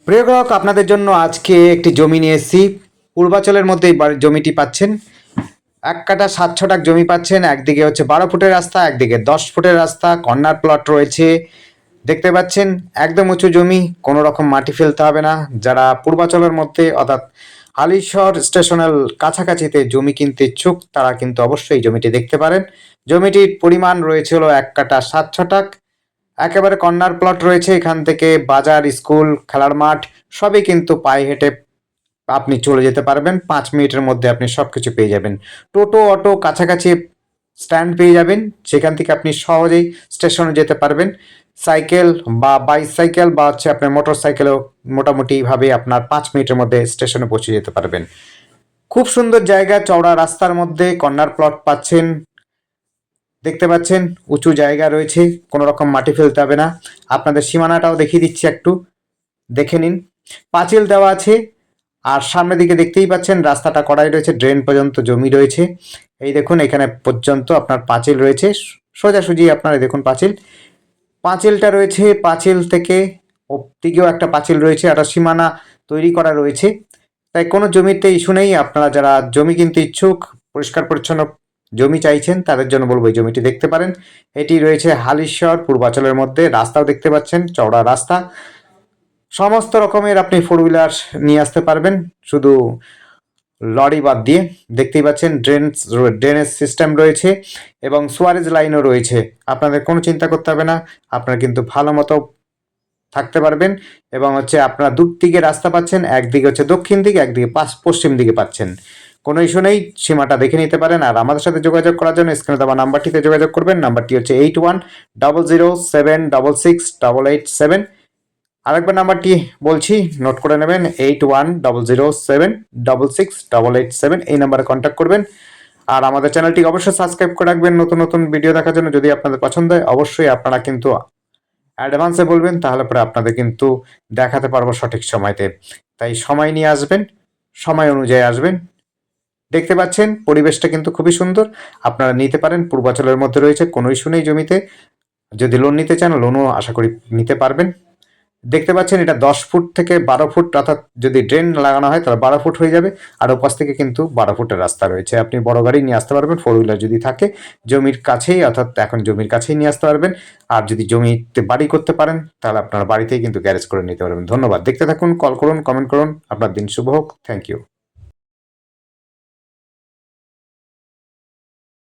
প্রিয় গ্রাহক, আপনাদের জন্য আজকে একটি জমি নিয়ে এসেছি। পূর্বাচলের মধ্যে এই জমিটি পাচ্ছেন। 1 কাঠা 7 ছটাক জমি পাচ্ছেন। একদিকে হচ্ছে 12 ফুটের রাস্তা, একদিকে 10 ফুটের রাস্তা, কর্নার প্লট রয়েছে। দেখতে পাচ্ছেন একদম উঁচু জমি, কোনো রকম মাটি ফেলতে হবে না। যারা পূর্বাচলের মধ্যে অর্থাৎ হালিশহর স্টেশনের কাছাকাছিতে জমি কিনতে ইচ্ছুক তারা কিন্তু অবশ্যই এই জমিটি দেখতে পারেন। জমিটির পরিমাণ রয়েছে হলো 1 কাঠা 7 ছটাক। একেবারে কর্নার প্লট রয়েছে। এখান থেকে বাজার, স্কুল, খেলার মাঠ সবই কিন্তু পায়ে হেঁটে আপনি চলে যেতে পারবেন। 5 মিনিটের মধ্যে আপনি সবকিছু পেয়ে যাবেন। টোটো, অটো কাছাকাছি স্ট্যান্ড পেয়ে যাবেন। সেখান থেকে আপনি সহজেই স্টেশনে যেতে পারবেন। সাইকেল বা বাইসাইকেল বা হচ্ছে আপনার মোটর সাইকেলেও মোটামুটিভাবে আপনার 5 মিনিটের মধ্যে স্টেশনে পৌঁছে যেতে পারবেন। খুব সুন্দর জায়গা, চওড়া রাস্তার মধ্যে কর্নার প্লট পাচ্ছেন। দেখতে পাচ্ছেন উঁচু জায়গা রয়েছে, কোনো রকম মাটি ফেলতে হবে না। আপনাদের সীমানাটাও দেখিয়ে দিচ্ছি, একটু দেখে নিন। পাঁচিল দেওয়া আছে, আর সামনের দিকে দেখতেই পাচ্ছেন রাস্তাটা করাই রয়েছে, ড্রেন পর্যন্ত জমি রয়েছে। এই দেখুন এখানে পর্যন্ত আপনার পাঁচিল রয়েছে, সোজাসুজি আপনার দেখুন পাঁচিলটা রয়েছে। পাঁচিল থেকে দিকেও একটা পাঁচিল রয়েছে, একটা সীমানা তৈরি করা রয়েছে। তাই কোনো জমিতে ইস্যু নেই। আপনারা যারা জমি কিনতে ইচ্ছুক, পরিষ্কার পরিচ্ছন্ন জমি চাইছেন, তাদের জন্য বলবো এই জমিটি দেখতে পারেন। এটি রয়েছে হালিশহর পূর্বাচলের মধ্যে। রাস্তাও দেখতে পাচ্ছেন, চওড়া রাস্তা। সমস্ত রকমের আপনি 4 হুইলার নিয়ে আসতে পারবেন, শুধু লরি বাদ দিয়ে। দেখতেই পাচ্ছেন ড্রেনেজ সিস্টেম রয়েছে এবং সুয়ারেজ লাইনও রয়েছে। আপনাদের কোনো চিন্তা করতে হবে না, আপনারা কিন্তু ভালো মতো থাকতে পারবেন। এবং হচ্ছে আপনারা দিকে রাস্তা পাচ্ছেন, একদিকে হচ্ছে দক্ষিণ দিকে, একদিকে পশ্চিম দিকে পাচ্ছেন। কোনো ইস্যু নেই, সীমাটা দেখে নিতে পারেন। আর আমাদের সাথে যোগাযোগ করার জন্য স্ক্রিনে দেওয়া নাম্বারটিতে যোগাযোগ করবেন। নাম্বারটি হচ্ছে 8100078887। আরেকবার নাম্বারটি বলছি, নোট করে নেবেন, 810007668887। এই নাম্বারে কন্ট্যাক্ট করবেন। আর আমাদের চ্যানেলটি অবশ্যই সাবস্ক্রাইব করে রাখবেন নতুন নতুন ভিডিও দেখার জন্য। যদি আপনাদের পছন্দ হয় অবশ্যই আপনারা কিন্তু অ্যাডভান্সে বলবেন, তাহলে পরে আপনাদের কিন্তু দেখাতে পারবো সঠিক সময়তে। তাই সময় নিয়ে আসবেন, সময় অনুযায়ী আসবেন। দেখতে পাচ্ছেন পরিবেশটা কিন্তু খুবই সুন্দর, আপনারা নিতে পারেন। পূর্বাচলের মধ্যে রয়েছে, কোনো ইস্যু নেই জমিতে। যদি লোন নিতে চান লোনও আশা করি নিতে পারবেন। দেখতে পাচ্ছেন এটা 10 ফুট থেকে 12 ফুট, অর্থাৎ যদি ড্রেন লাগানো হয় তাহলে 12 ফুট হয়ে যাবে। আর ওপাশ থেকে কিন্তু 12 ফুটের রাস্তা রয়েছে, আপনি বড় গাড়ি নিয়ে আসতে পারবেন। 4 হুইলার যদি থাকে জমির কাছেই, অর্থাৎ এখন জমির কাছেই নিয়ে আসতে পারবেন। আর যদি জমিতে বাড়ি করতে পারেন তাহলে আপনার বাড়িতেই কিন্তু গ্যারেজ করে নিতে পারবেন। ধন্যবাদ, দেখতে থাকুন, কল করুন, কমেন্ট করুন। আপনার দিন শুভ হোক। Thank you.